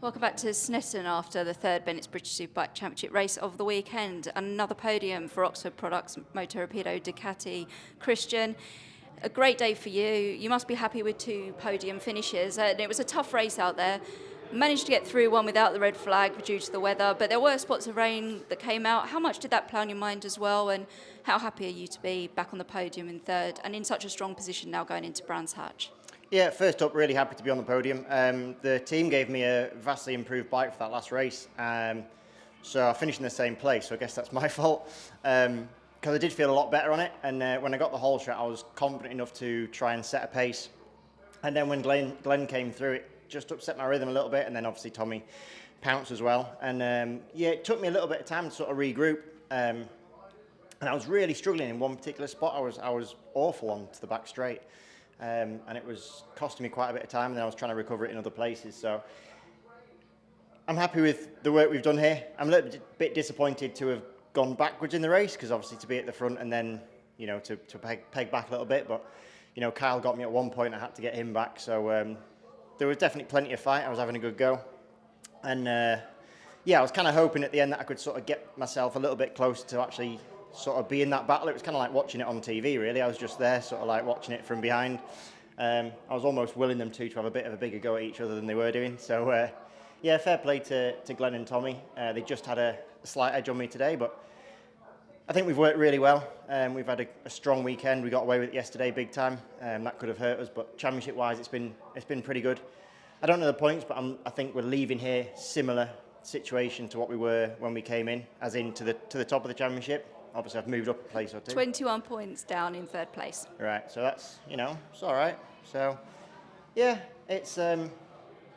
Welcome back to Snetterton after the third Bennetts British Superbike Championship race of the weekend. Another podium for Oxford Products, Motorpedo, Ducati. Christian, a great day for you. You must be happy with 2 podium finishes. And it was a tough race out there. Managed to get through one without the red flag due to the weather, but there were spots of rain that came out. How much did that play on your mind as well? And how happy are you to be back on the podium in third and in such a strong position now going into Brands Hatch? Yeah, first up, really happy to be on the podium. The team gave me a vastly improved bike for that last race, so I finished in the same place, so I guess that's my fault. Because I did feel a lot better on it, and when I got the whole shot, I was confident enough to try and set a pace. And then when Glenn came through, it just upset my rhythm a little bit, and then obviously Tommy pounced as well. And yeah, it took me a little bit of time to sort of regroup. And I was really struggling in one particular spot. I was awful onto the back straight. And it was costing me quite a bit of time, and then I was trying to recover it in other places. So I'm happy with the work we've done here. I'm a little bit disappointed to have gone backwards in the race, because obviously to be at the front and then, you know, to peg back a little bit. But, you know, Kyle got me at one point. I had to get him back. So there was definitely plenty of fight. I was having a good go. And, yeah, I was kind of hoping at the end that I could sort of get myself a little bit closer to actually sort of be in that battle. It was kind of like watching it on TV, really. I was just there, sort of like watching it from behind. I was almost willing them to have a bit of a bigger go at each other than they were doing. So, yeah, fair play to Glenn and Tommy. They just had a slight edge on me today, but I think we've worked really well. We've had a strong weekend. We got away with it yesterday, big time. That could have hurt us, but championship-wise, it's been pretty good. I don't know the points, but I think we're leaving here similar situation to what we were when we came in, as in to the top of the championship. Obviously, I've moved up a place or two. 21 points down in third place. Right, so that's, you know, it's all right. So, yeah, it's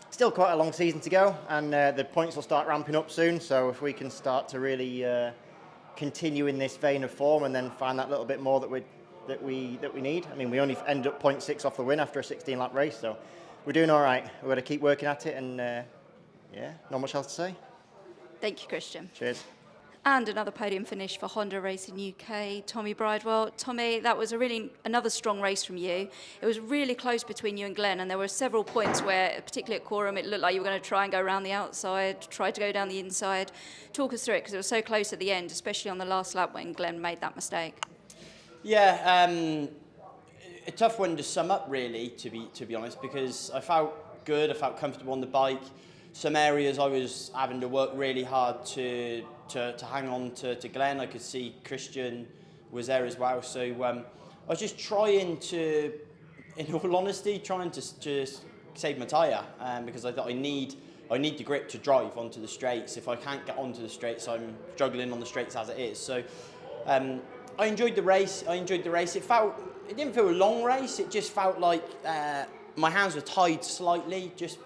still quite a long season to go, and the points will start ramping up soon. So if we can start to really continue in this vein of form and then find that little bit more that we need. I mean, we only ended up 0.6 off the win after a 16-lap race, so we're doing all right. We've got to keep working at it, and yeah, not much else to say. Thank you, Christian. Cheers. And another podium finish for Honda Racing UK, Tommy Bridewell. Tommy, that was another strong race from you. It was really close between you and Glenn, and there were several points where, particularly at Quorum, it looked like you were going to try and go around the outside, try to go down the inside. Talk us through it, because it was so close at the end, especially on the last lap when Glenn made that mistake. Yeah, a tough one to sum up, really, to be honest, because I felt good, I felt comfortable on the bike. Some areas I was having to work really hard to hang on to Glenn. I could see Christian was there as well. So I was just trying to, in all honesty, to save my tyre, because I thought I need the grip to drive onto the straights. If I can't get onto the straights, I'm struggling on the straights as it is. So I enjoyed the race. It didn't feel a long race. It just felt like my hands were tied slightly, just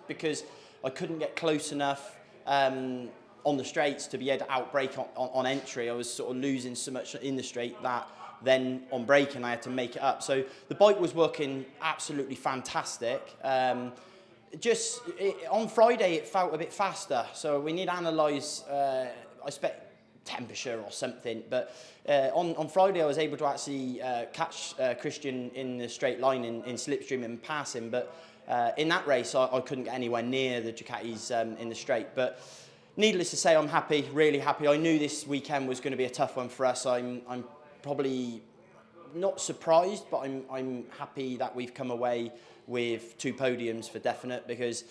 because I couldn't get close enough on the straights to be able to outbrake on entry. I was sort of losing so much in the straight that then on braking I had to make it up. So the bike was working absolutely fantastic. On Friday it felt a bit faster, so we need to analyse, I expect temperature or something, but on Friday I was able to actually catch Christian in the straight line in slipstream and pass him, but in that race, I couldn't get anywhere near the Ducatis in the straight. But needless to say, I'm happy, really happy. I knew this weekend was going to be a tough one for us. I'm probably not surprised, but I'm happy that we've come away with 2 podiums for definite, because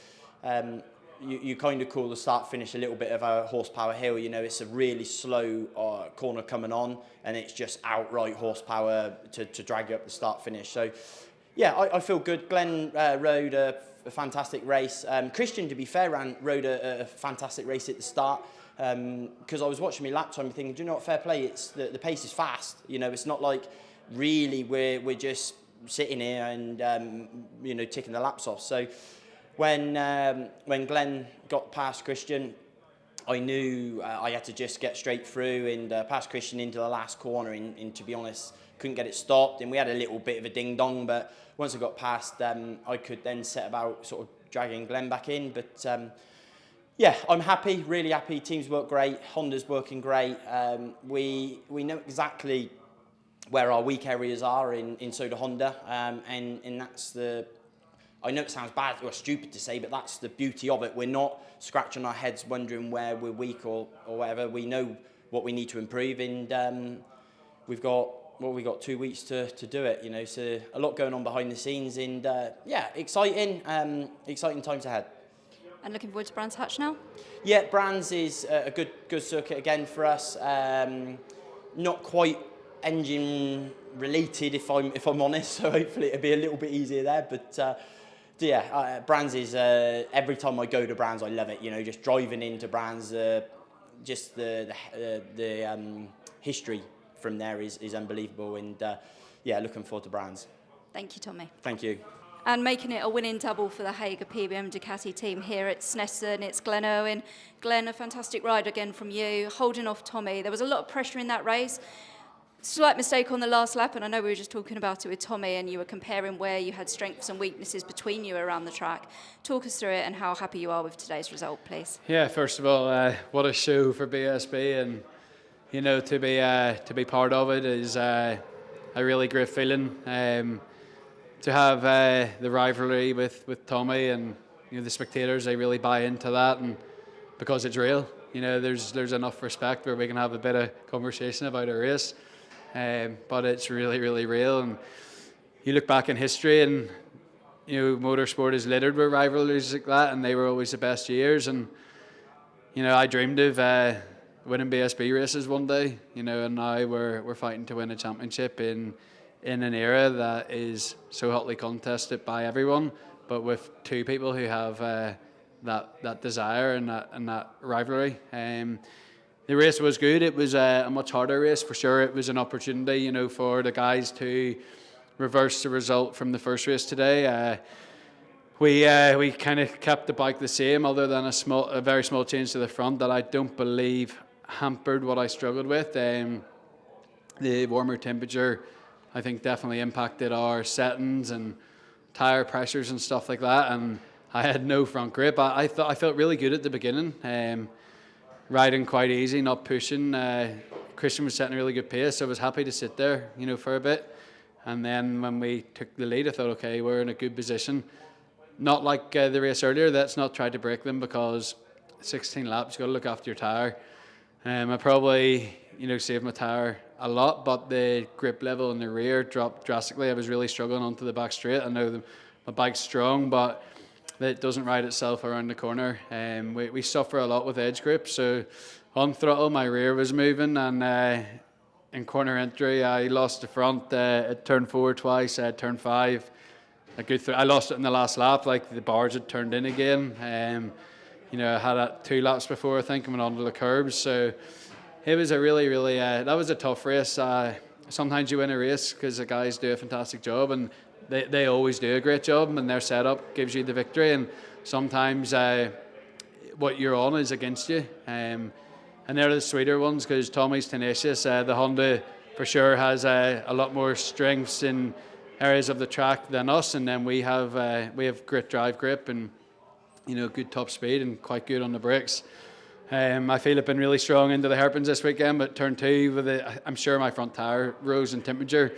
you kind of call the start-finish a little bit of a horsepower hill. You know, it's a really slow corner coming on, and it's just outright horsepower to drag you up the start-finish. So, yeah, I feel good. Glenn rode a fantastic race. Christian, to be fair, rode a fantastic race at the start, because I was watching my lap time thinking, do you know what, fair play, it's the pace is fast. You know, it's not like really we're just sitting here and, you know, ticking the laps off. So when Glenn got past Christian, I knew I had to just get straight through and pass Christian into the last corner, and to be honest, couldn't get it stopped, and we had a little bit of a ding-dong, but once I got past, I could then set about sort of dragging Glenn back in. But yeah, I'm happy, really happy. Teams work great, Honda's working great. We know exactly where our weak areas are in Soda Honda, and that's I know it sounds bad or stupid to say, but that's the beauty of it. We're not scratching our heads wondering where we're weak or whatever. We know what we need to improve, and we've got 2 weeks to do it. You know, so a lot going on behind the scenes, and yeah, exciting times ahead. And looking forward to Brands Hatch now? Yeah, Brands is a good circuit again for us. Not quite engine related, if I'm honest. So hopefully it'll be a little bit easier there. But yeah, Brands is every time I go to Brands, I love it. You know, just driving into Brands, just the history from there is unbelievable. And yeah, looking forward to Brands. Thank you, Tommy. Thank you. And making it a winning double for the Hager PBM Ducati team here at Snetterton, it's Glenn Irwin. Glenn, a fantastic ride again from you, holding off Tommy. There was a lot of pressure in that race. Slight mistake on the last lap, and I know we were just talking about it with Tommy, and you were comparing where you had strengths and weaknesses between you around the track. Talk us through it and how happy you are with today's result, please. Yeah, first of all, what a show for BSB, and you know, to be part of it is a really great feeling. To have the rivalry with Tommy and you know the spectators, they really buy into that, and because it's real, you know, there's enough respect where we can have a bit of conversation about a race, but it's really real. And you look back in history, and you know motorsport is littered with rivalries like that, and they were always the best years. And you know, I dreamed of winning BSB races one day, you know, and now we're fighting to win a championship in an era that is so hotly contested by everyone, but with two people who have that desire and that rivalry. The race was good. It was a much harder race for sure. It was an opportunity, you know, for the guys to reverse the result from the first race today. We kind of kept the bike the same, other than a very small change to the front that I don't believe hampered what I struggled with. The warmer temperature, I think, definitely impacted our settings and tire pressures and stuff like that. And I had no front grip. I felt really good at the beginning, riding quite easy, not pushing. Christian was setting a really good pace, so I was happy to sit there, you know, for a bit. And then when we took the lead, I thought, okay, we're in a good position. Not like the race earlier. Let's not try to break them, because 16 laps, you've got to look after your tire. I probably, you know, saved my tire a lot, but the grip level in the rear dropped drastically. I was really struggling onto the back straight. I know my bike's strong, but it doesn't ride itself around the corner. We suffer a lot with edge grip, so on throttle my rear was moving, and in corner entry I lost the front at turn 4 twice, at turn 5. I lost it in the last lap, like the bars had turned in again. You know, I had that 2 laps before, I think, and went onto the curbs, so it was a really that was a tough race. Sometimes you win a race because the guys do a fantastic job, and they always do a great job, and their setup gives you the victory. And sometimes what you're on is against you. And they're the sweeter ones, because Tommy's tenacious. The Honda for sure has a lot more strengths in areas of the track than us, and then we have great drive grip and, you know, good top speed and quite good on the brakes. I feel I've been really strong into the hairpins this weekend, but turn 2, I'm sure my front tyre rose in temperature.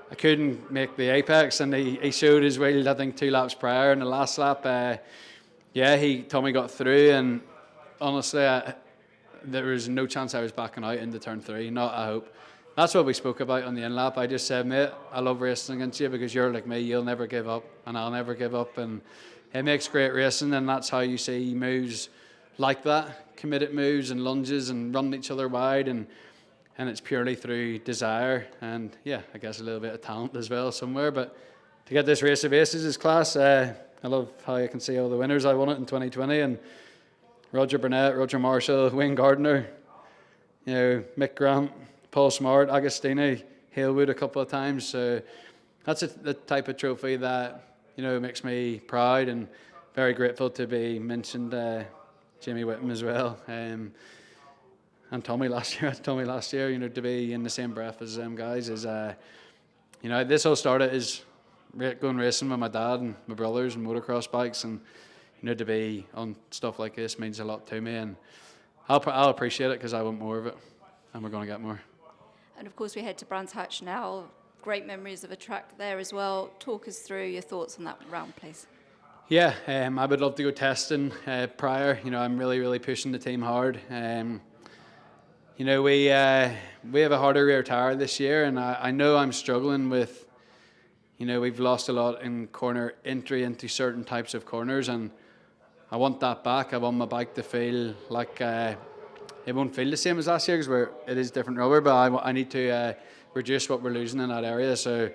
I couldn't make the apex, and he showed his wheel, I think, 2 laps prior. In the last lap, Tommy got through, and honestly, there was no chance I was backing out into turn 3, not a hope. That's what we spoke about on the in-lap. I just said, mate, I love racing against you because you're like me, you'll never give up, and I'll never give up. And it makes great racing, and that's how you see moves like that, committed moves and lunges and running each other wide, and it's purely through desire and, yeah, I guess a little bit of talent as well somewhere. But to get this race of aces is class. I love how I can see all the winners. I won it in 2020, and Roger Burnett, Roger Marshall, Wayne Gardner, you know, Mick Grant, Paul Smart, Agostini, Halewood a couple of times. So that's the type of trophy that, you know, makes me proud, and very grateful to be mentioned. Jamie Whittam as well, and Tommy last year. You know, to be in the same breath as them guys is, you know, this all started as going racing with my dad and my brothers and motocross bikes, and you know, to be on stuff like this means a lot to me, and I'll appreciate it because I want more of it, and we're going to get more. And of course, we head to Brands Hatch now. Great memories of a track there as well. Talk us through your thoughts on that round, please. Yeah, I would love to go testing prior. I'm really pushing the team hard. We have a harder rear tire this year, and I know I'm struggling with. We've lost a lot in corner entry into certain types of corners, and I want that back. I want my bike to feel like it won't feel the same as last year because it is different rubber, but I need to reduce what we're losing in that area. So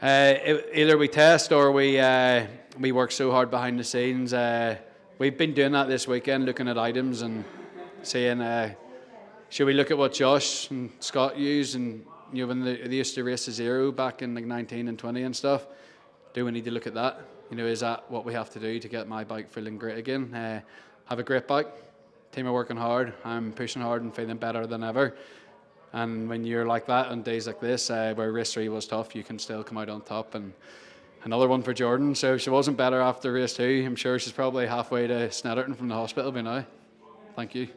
either we test or we work so hard behind the scenes. We've been doing that this weekend, looking at items and saying, should we look at what Josh and Scott use, and when they used to race to zero back in like 19 and 20 and stuff. Do we need to look at that? Is that what we have to do to get my bike feeling great again? Have a great bike. Team are working hard. I'm pushing hard and feeling better than ever. And when you're like that on days like this, where race 3 was tough, you can still come out on top. And another one for Jordan. So she wasn't better after race 2. I'm sure she's probably halfway to Snetterton from the hospital by now. Thank you.